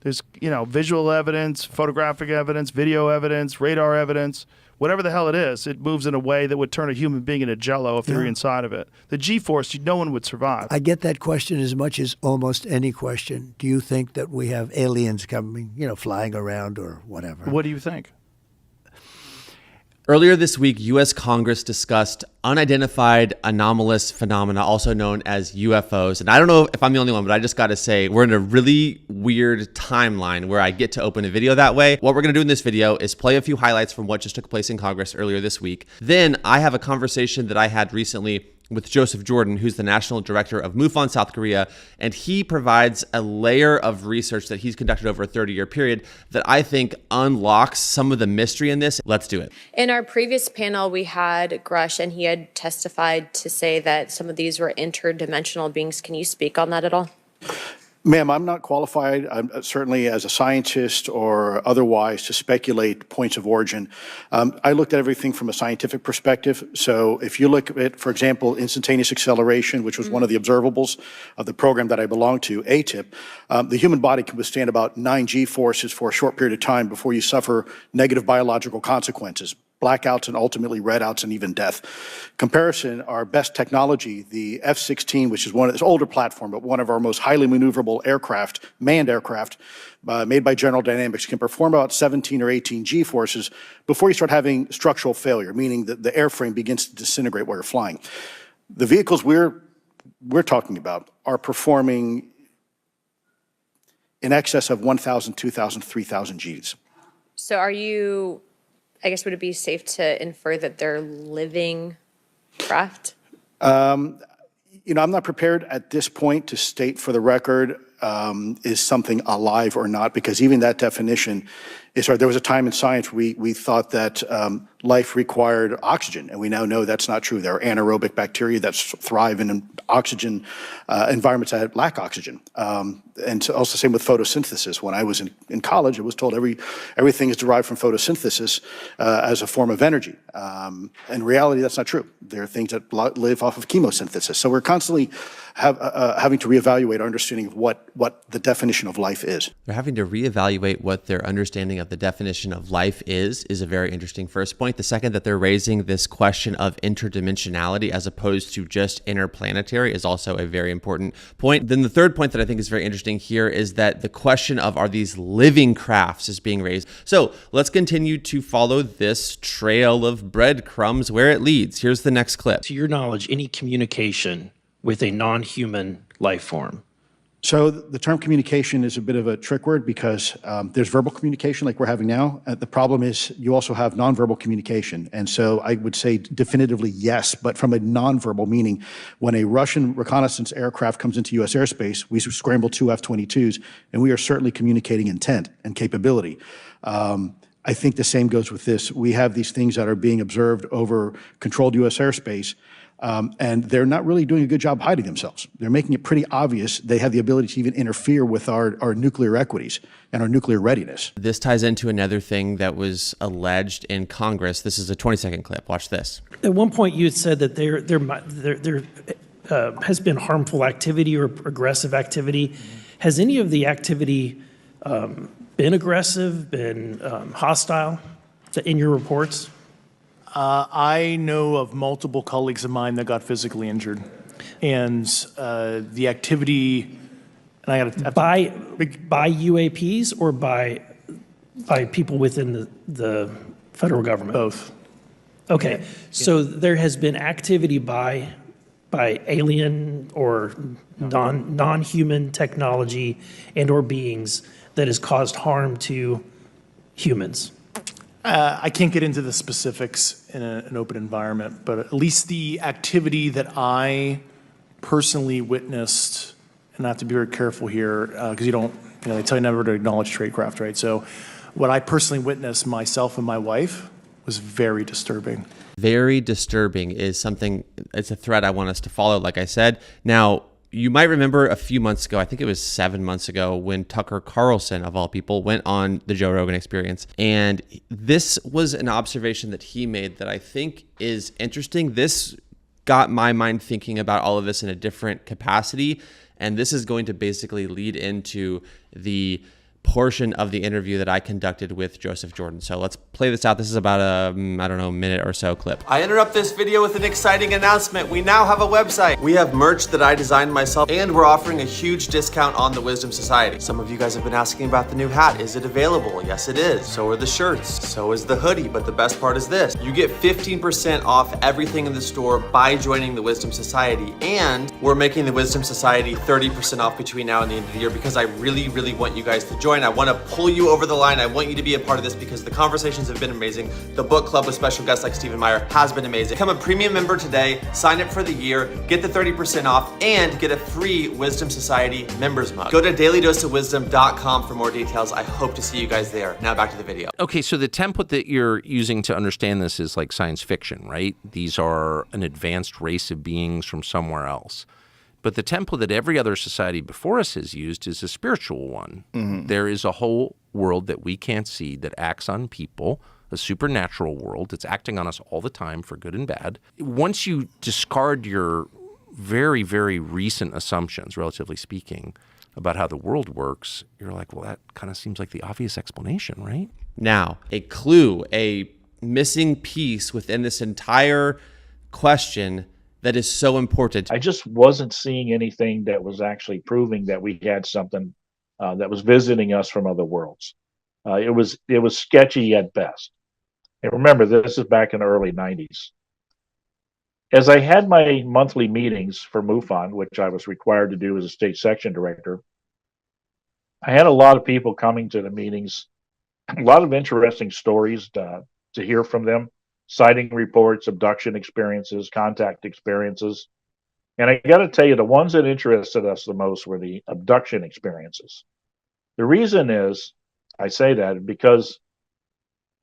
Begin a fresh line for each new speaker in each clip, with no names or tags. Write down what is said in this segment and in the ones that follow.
There's, visual evidence, photographic evidence, video evidence, radar evidence, whatever the hell it is. It moves in a way that would turn a human being into jello if they're inside of it. The G-force, no one would survive.
I get that question as much as almost any question. Do you think that we have aliens coming, flying around or whatever?
What do you think?
Earlier this week, U.S. Congress discussed unidentified anomalous phenomena, also known as UFOs. And I don't know if I'm the only one, but I just got to say, we're in a really weird timeline where I get to open a video that way. What we're going to do in this video is play a few highlights from what just took place in Congress earlier this week. Then I have a conversation that I had recently with Joseph Jordan, who's the national director of MUFON South Korea, and he provides a layer of research that he's conducted over a 30-year period that I think unlocks some of the mystery in this. Let's do it.
In our previous panel, we had Grush, and he had testified to say that some of these were interdimensional beings. Can you speak on that at all?
Ma'am, I'm not qualified, certainly as a scientist or otherwise, to speculate points of origin. I looked at everything from a scientific perspective. So if you look at, for example, instantaneous acceleration, which was one of the observables of the program that I belong to, ATIP, the human body can withstand about 9 G-forces for a short period of time before you suffer negative biological consequences. Blackouts and ultimately redouts and even death. Comparison, our best technology, the F-16, which is one of this older platform, but one of our most highly maneuverable aircraft, manned aircraft, made by General Dynamics, can perform about 17 or 18 G-forces before you start having structural failure, meaning that the airframe begins to disintegrate while you're flying. The vehicles we're talking about are performing in excess of 1,000, 2,000, 3,000 Gs.
So would it be safe to infer that they're living craft?
I'm not prepared at this point to state for the record is something alive or not, because even that definition is hard. There was a time in science we thought that life required oxygen, and we now know that's not true. There are anaerobic bacteria that thrive in oxygen environments that lack oxygen. And so also same with photosynthesis. When I was in college, I was told everything is derived from photosynthesis as a form of energy. In reality, that's not true. There are things that live off of chemosynthesis. So we're constantly having to reevaluate our understanding of what the definition of life is.
They're having to reevaluate what their understanding of the definition of life is a very interesting first point. The second, that they're raising this question of interdimensionality as opposed to just interplanetary, is also a very important point. Then the third point that I think is very interesting here is that the question of, are these living crafts, is being raised. So let's continue to follow this trail of breadcrumbs where it leads. Here's the next clip.
To your knowledge, any communication with a non-human life form?
So the term communication is a bit of a trick word, because there's verbal communication like we're having now. The problem is you also have nonverbal communication. And so I would say definitively yes, but from a nonverbal meaning, when a Russian reconnaissance aircraft comes into U.S. airspace, we scramble 2 F-22s, and we are certainly communicating intent and capability. I think the same goes with this. We have these things that are being observed over controlled U.S. airspace, and they're not really doing a good job hiding themselves. They're making it pretty obvious they have the ability to even interfere with our nuclear equities and our nuclear readiness.
This ties into another thing that was alleged in Congress. This is a 20-second clip. Watch this.
At one point, you had said that there has been harmful activity or aggressive activity. Has any of the activity been aggressive, been hostile in your reports?
I know of multiple colleagues of mine that got physically injured, and the activity. And
by UAPs or by people within the federal government?
Both.
Okay, so there has been activity by alien or non-human technology and or beings that has caused harm to humans.
I can't get into the specifics in an open environment, but at least the activity that I personally witnessed, and I have to be very careful here because they tell you never to acknowledge tradecraft, right? So what I personally witnessed myself and my wife was very disturbing.
Very disturbing is something, it's a thread I want us to follow, like I said. Now, you might remember a few months ago, I think it was 7 months ago, when Tucker Carlson, of all people, went on the Joe Rogan Experience. And this was an observation that he made that I think is interesting. This got my mind thinking about all of this in a different capacity. And this is going to basically lead into the portion of the interview that I conducted with Joseph Jordan. So let's play this out. This is about a, I don't know, minute or so clip. I interrupt this video with an exciting announcement. We now have a website. We have merch that I designed myself, and we're offering a huge discount on the Wisdom Society. Some of you guys have been asking about the new hat. Is it available? Yes, it is. So are the shirts. So is the hoodie. But the best part is this. You get 15% off everything in the store by joining the Wisdom Society. And we're making the Wisdom Society 30% off between now and the end of the year because I really, really want you guys to join. I want to pull you over the line. I want you to be a part of this because the conversations have been amazing. The book club with special guests like Stephen Meyer has been amazing. Become a premium member today, sign up for the year, get the 30% off, and get a free Wisdom Society members mug. Go to dailydoseofwisdom.com for more details. I hope to see you guys there. Now back to the video.
Okay, so the template that you're using to understand this is like science fiction, right? These are an advanced race of beings from somewhere else. But the template that every other society before us has used is a spiritual one. Mm-hmm. There is a whole world that we can't see that acts on people, a supernatural world that's acting on us all the time for good and bad. Once you discard your very, very recent assumptions, relatively speaking, about how the world works, you're like, well, that kind of seems like the obvious explanation, right?
Now, a clue, a missing piece within this entire question that is so important.
I just wasn't seeing anything that was actually proving that we had something that was visiting us from other worlds. It was sketchy at best. And remember, this is back in the early 90s. As I had my monthly meetings for MUFON, which I was required to do as a state section director, I had a lot of people coming to the meetings, a lot of interesting stories to hear from them. Sighting reports, abduction experiences, contact experiences. And I got to tell you, the ones that interested us the most were the abduction experiences. The reason is, I say that because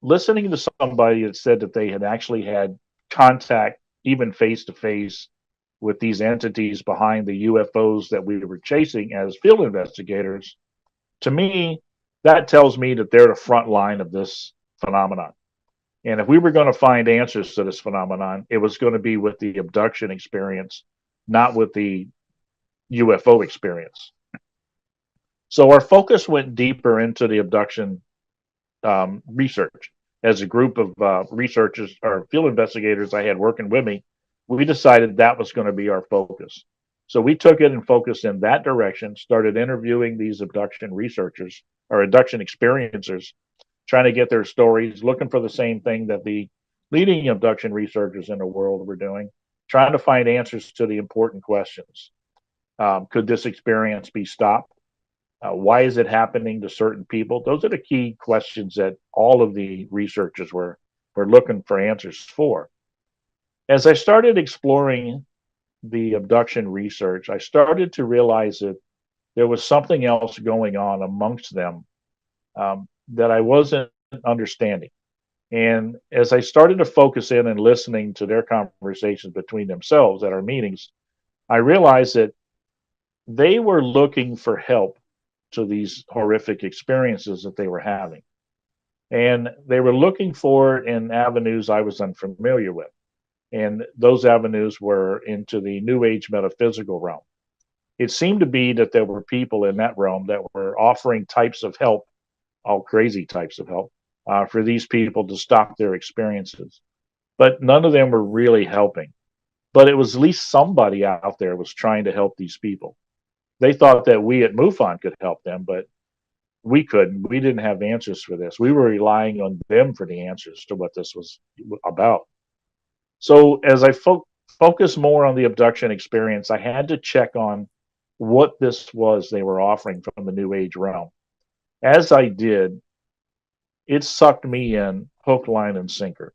listening to somebody that said that they had actually had contact, even face-to-face, with these entities behind the UFOs that we were chasing as field investigators, to me, that tells me that they're the front line of this phenomenon. And if we were going to find answers to this phenomenon, it was going to be with the abduction experience, not with the UFO experience. So our focus went deeper into the abduction research. As a group of researchers or field investigators I had working with me, we decided that was going to be our focus. So we took it and focused in that direction, started interviewing these abduction researchers or abduction experiencers, trying to get their stories, looking for the same thing that the leading abduction researchers in the world were doing, trying to find answers to the important questions. Could this experience be stopped? Why is it happening to certain people? Those are the key questions that all of the researchers were looking for answers for. As I started exploring the abduction research, I started to realize that there was something else going on amongst them that I wasn't understanding. And as I started to focus in and listening to their conversations between themselves at our meetings, I realized that they were looking for help to these horrific experiences that they were having. And they were looking for it in avenues I was unfamiliar with. And those avenues were into the New Age metaphysical realm. It seemed to be that there were people in that realm that were offering types of help, all crazy types of help, for these people to stop their experiences. But none of them were really helping. But it was at least somebody out there was trying to help these people. They thought that we at MUFON could help them, but we couldn't. We didn't have answers for this. We were relying on them for the answers to what this was about. So as I focused more on the abduction experience, I had to check on what this was they were offering from the New Age realm. As I did, it sucked me in hook, line, and sinker.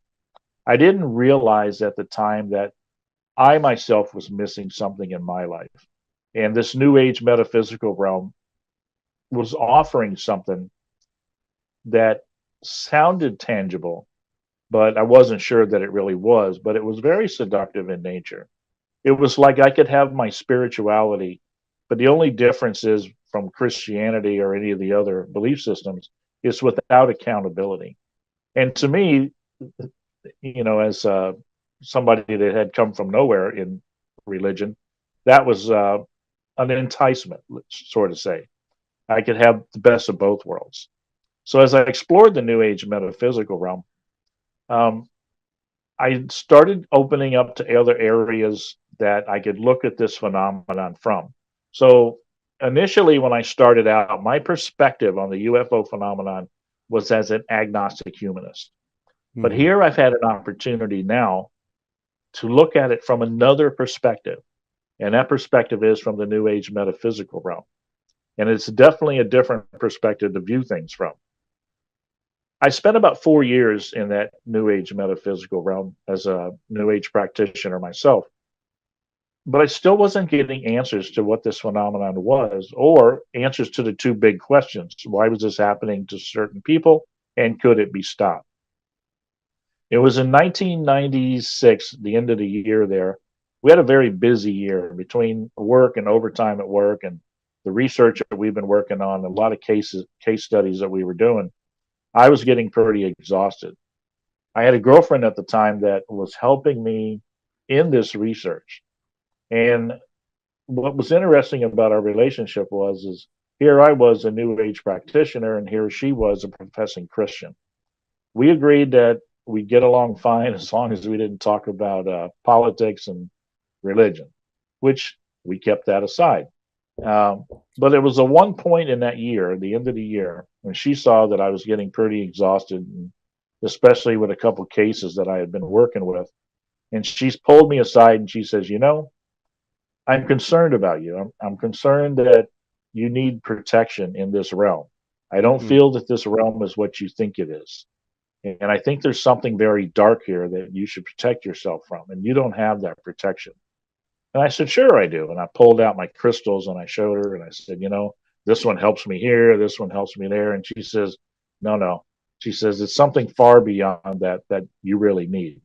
I didn't realize at the time that I myself was missing something in my life. And this New Age metaphysical realm was offering something that sounded tangible, but I wasn't sure that it really was. But it was very seductive in nature. It was like I could have my spirituality, but the only difference is from Christianity or any of the other belief systems is without accountability. And to me, you know, as somebody that had come from nowhere in religion, that was an enticement, let's sort of say. I could have the best of both worlds. So as I explored the New Age metaphysical realm, um, I started opening up to other areas that I could look at this phenomenon from. So initially, when I started out, my perspective on the UFO phenomenon was as an agnostic humanist. But
Mhm.
here I've had an opportunity now to look at it from another perspective. And that perspective is from the New Age metaphysical realm. And it's definitely a different perspective to view things from. I spent about 4 years in that New Age metaphysical realm as a New Age practitioner myself, but I still wasn't getting answers to what this phenomenon was or answers to the two big questions. Why was this happening to certain people and could it be stopped? It was in 1996, the end of the year there. We had a very busy year between work and overtime at work and the research that we've been working on, a lot of case studies that we were doing. I was getting pretty exhausted. I had a girlfriend at the time that was helping me in this research. And what was interesting about our relationship was is here I was a new age practitioner and here she was a professing Christian. We agreed that we'd get along fine as long as we didn't talk about politics and religion, which we kept that aside. Um, but there was a one point in that year, the end of the year, when she saw that I was getting pretty exhausted, and especially with a couple cases that I had been working with. And she's pulled me aside and she says, I'm concerned about you. I'm concerned that you need protection in this realm. I don't
Mm.
feel that this realm is what you think it is. And I think there's something very dark here that you should protect yourself from. And you don't have that protection. And I said, sure, I do. And I pulled out my crystals and I showed her and I said, this one helps me here, this one helps me there. And she says, no, no. She says, it's something far beyond that you really need.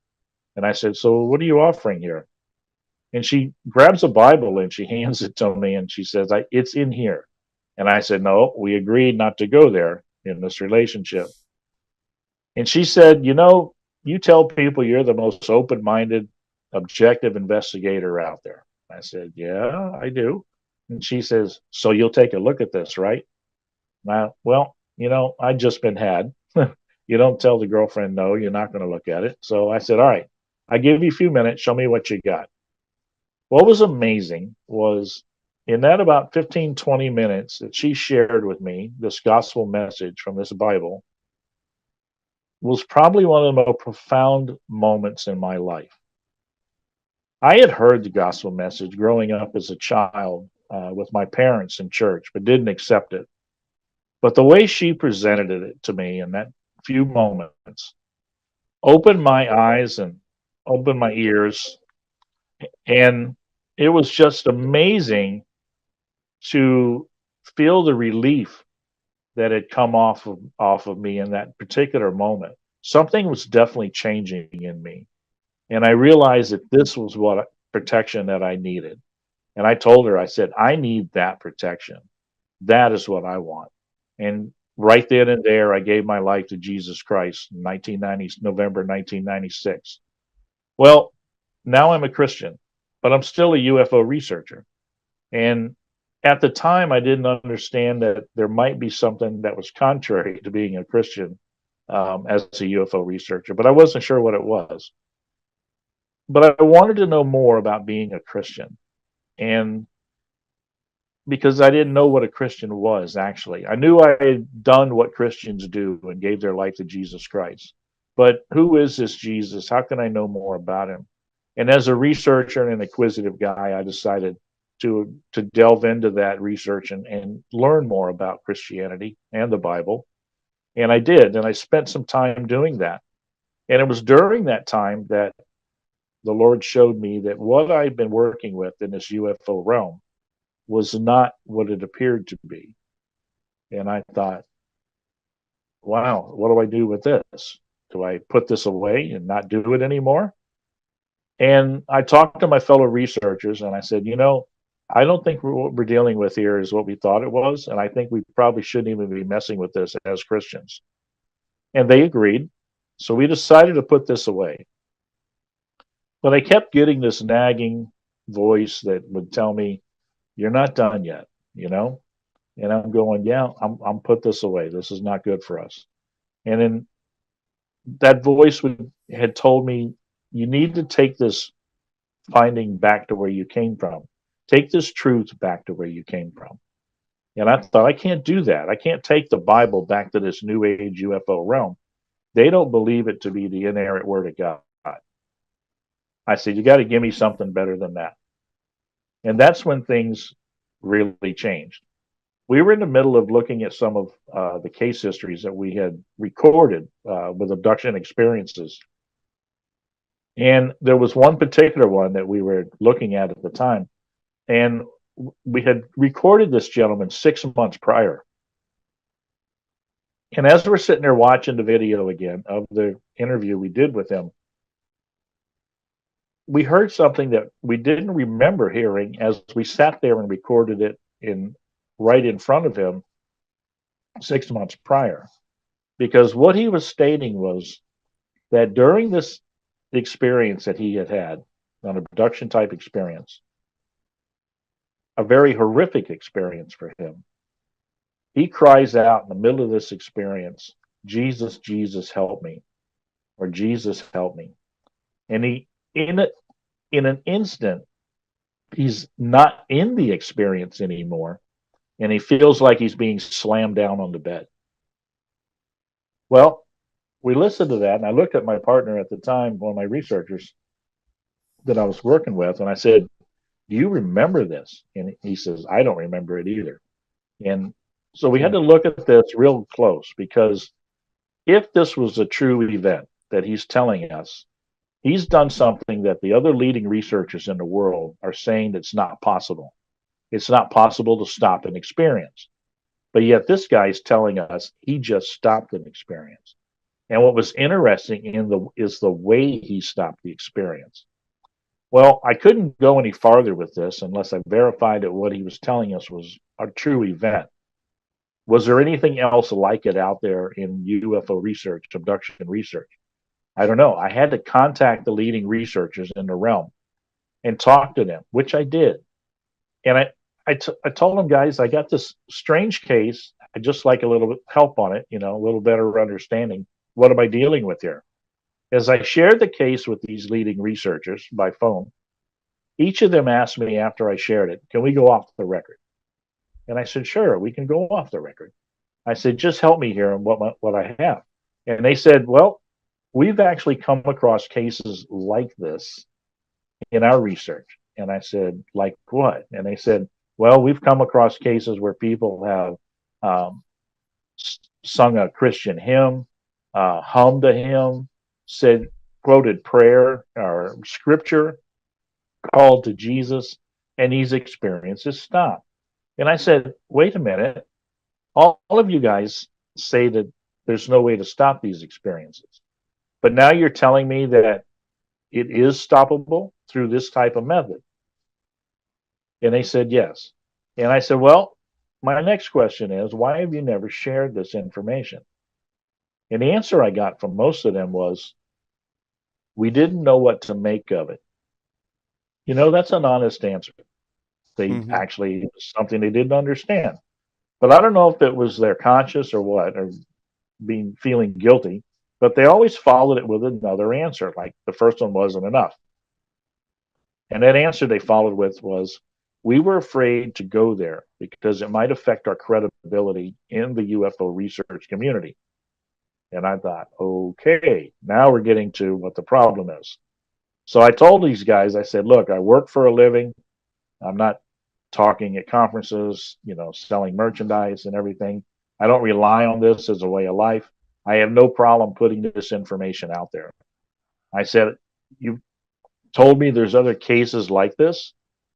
And I said, so what are you offering here? And she grabs a Bible and she hands it to me and she says, it's in here. And I said, no, we agreed not to go there in this relationship. And she said, you tell people you're the most open minded, objective investigator out there. I said, yeah, I do. And she says, so you'll take a look at this, right? Well, I just been had. You don't tell the girlfriend, no, you're not going to look at it. So I said, all right, I give you a few minutes. Show me what you got. What was amazing was in that about 15, 20 minutes that she shared with me this gospel message from this Bible was probably one of the most profound moments in my life. I had heard the gospel message growing up as a child with my parents in church, but didn't accept it. But the way she presented it to me in that few moments opened my eyes and opened my ears. And it was just amazing to feel the relief that had come off of me in that particular moment. Something was definitely changing in me. And I realized that this was what protection that I needed. And I told her, I said, I need that protection. That is what I want. And right then and there, I gave my life to Jesus Christ in November 1996. Well, now I'm a Christian, but I'm still a UFO researcher. And at the time, I didn't understand that there might be something that was contrary to being a Christian as a UFO researcher, but I wasn't sure what it was. But I wanted to know more about being a Christian. And because I didn't know what a Christian was, actually, I knew I had done what Christians do and gave their life to Jesus Christ. But who is this Jesus? How can I know more about him? And as a researcher and an inquisitive guy, I decided to delve into that research and learn more about Christianity and the Bible. And I did. And I spent some time doing that. And it was during that time that the Lord showed me that what I've been working with in this UFO realm was not what it appeared to be. And I thought, wow, what do I do with this? Do I put this away and not do it anymore? And I talked to my fellow researchers and I said, I don't think what we're dealing with here is what we thought it was. And I think we probably shouldn't even be messing with this as Christians. And they agreed. So we decided to put this away. But I kept getting this nagging voice that would tell me, you're not done yet, And I'm going, yeah, I'm put this away. This is not good for us. And then that voice had told me, you need to take this finding back to where you came from. Take this truth back to where you came from. And I thought, I can't do that. I can't take the Bible back to this new age UFO realm. They don't believe it to be the inerrant word of God. I said, you got to give me something better than that. And that's when things really changed. We were in the middle of looking at some of the case histories that we had recorded with abduction experiences. And there was one particular one that we were looking at the time. And we had recorded this gentleman 6 months prior. And as we're sitting there watching the video again of the interview we did with him, we heard something that we didn't remember hearing as we sat there and recorded it right in front of him 6 months prior. Because what he was stating was that during this experience that he had had, an abduction type experience, a very horrific experience for him, he cries out in the middle of this experience, Jesus, Jesus, help me, or Jesus, help me. And he, in an instant, he's not in the experience anymore, and he feels like he's being slammed down on the bed. Well, we listened to that, and I looked at my partner at the time, one of my researchers that I was working with, and I said, do you remember this? And he says, I don't remember it either. And so we had to look at this real close, because if this was a true event that he's telling us, he's done something that the other leading researchers in the world are saying that's not possible. It's not possible to stop an experience. But yet this guy's telling us he just stopped an experience. And what was interesting is the way he stopped the experience. Well, I couldn't go any farther with this unless I verified that what he was telling us was a true event. Was there anything else like it out there in UFO research, abduction research? I don't know. I had to contact the leading researchers in the realm and talk to them, which I did. And I told them, guys, I got this strange case. I'd just like a little bit help on it, a little better understanding. What am I dealing with here? As I shared the case with these leading researchers by phone, each of them asked me after I shared it, can we go off the record? And I said, sure, we can go off the record. I said, just help me here on what I have. And they said, well, we've actually come across cases like this in our research. And I said, like what? And they said, well, we've come across cases where people have sung a Christian hymn, hummed a hymn, quoted prayer or scripture, called to Jesus, and these experiences stopped. And I said, wait a minute, all of you guys say that there's no way to stop these experiences. But now you're telling me that it is stoppable through this type of method. And they said yes. And I said, well, my next question is, why have you never shared this information? And the answer I got from most of them was, we didn't know what to make of it. That's an honest answer. They actually, something they didn't understand. But I don't know if it was their conscience or what, or feeling guilty, but they always followed it with another answer, like the first one wasn't enough. And that answer they followed with was, we were afraid to go there because it might affect our credibility in the UFO research community. And I thought, okay, now we're getting to what the problem is. So I told these guys, I said, look, I work for a living. I'm not talking at conferences, selling merchandise and everything. I don't rely on this as a way of life. I have no problem putting this information out there. I said, you told me there's other cases like this.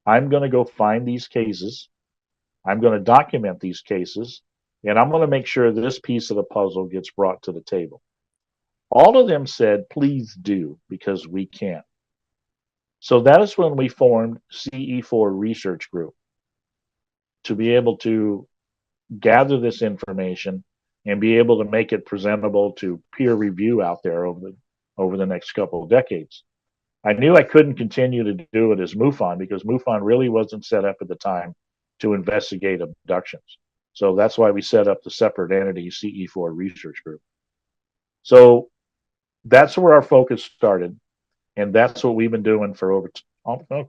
I'm going to go find these cases. I'm going to document these cases, and I'm going to make sure this piece of the puzzle gets brought to the table. All of them said, please do, because we can't. So that is when we formed CE4 Research Group to be able to gather this information and be able to make it presentable to peer review out there over the next couple of decades. I knew I couldn't continue to do it as MUFON because MUFON really wasn't set up at the time to investigate abductions. So that's why we set up the separate entity CE4 Research Group. So that's where our focus started. And that's what we've been doing for over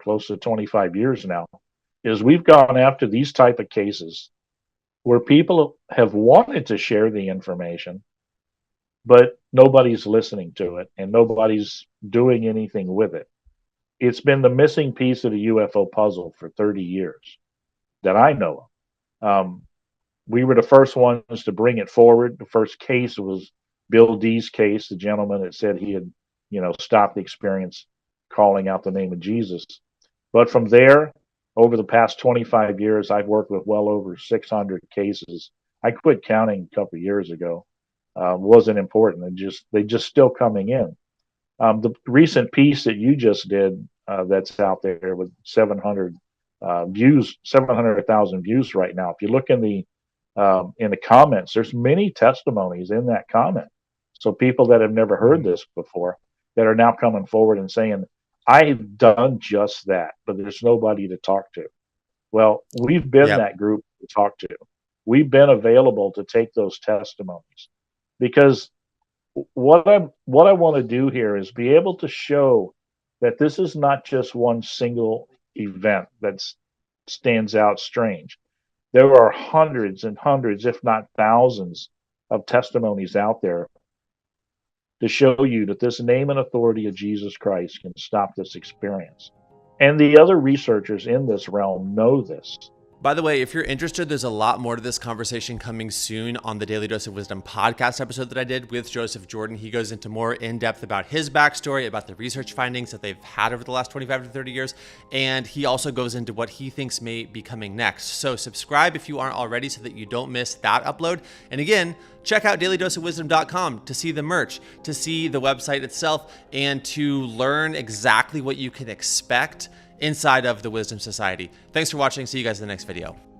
close to 25 years now, is we've gone after these type of cases where people have wanted to share the information, but nobody's listening to it and nobody's doing anything with it. It's been the missing piece of the UFO puzzle for 30 years that I know of. We were the first ones to bring it forward. The first case was Bill D's case, the gentleman that said he had, stopped the experience calling out the name of Jesus. But from there, over the past 25 years, I've worked with well over 600 cases. I quit counting a couple of years ago. Wasn't important. They just still coming in. The recent piece that you just did, that's out there with 700 views, 700,000 views right now. If you look in the comments, there's many testimonies in that comment. So people that have never heard this before that are now coming forward and saying, I've done just that, but there's nobody to talk to. Well, we've been that group to talk to. We've been available to take those testimonies, because what I want to do here is be able to show that this is not just one single event that stands out strange. There are hundreds and hundreds, if not thousands, of testimonies out there to show you that this name and authority of Jesus Christ can stop this experience. And the other researchers in this realm know this.
By the way, if you're interested, there's a lot more to this conversation coming soon on the Daily Dose of Wisdom podcast episode that I did with Joseph Jordan. He goes into more in-depth about his backstory, about the research findings that they've had over the last 25 to 30 years. And he also goes into what he thinks may be coming next. So subscribe if you aren't already so that you don't miss that upload. And again, check out dailydoseofwisdom.com to see the merch, to see the website itself, and to learn exactly what you can expect inside of the Wisdom Society. Thanks for watching. See you guys in the next video.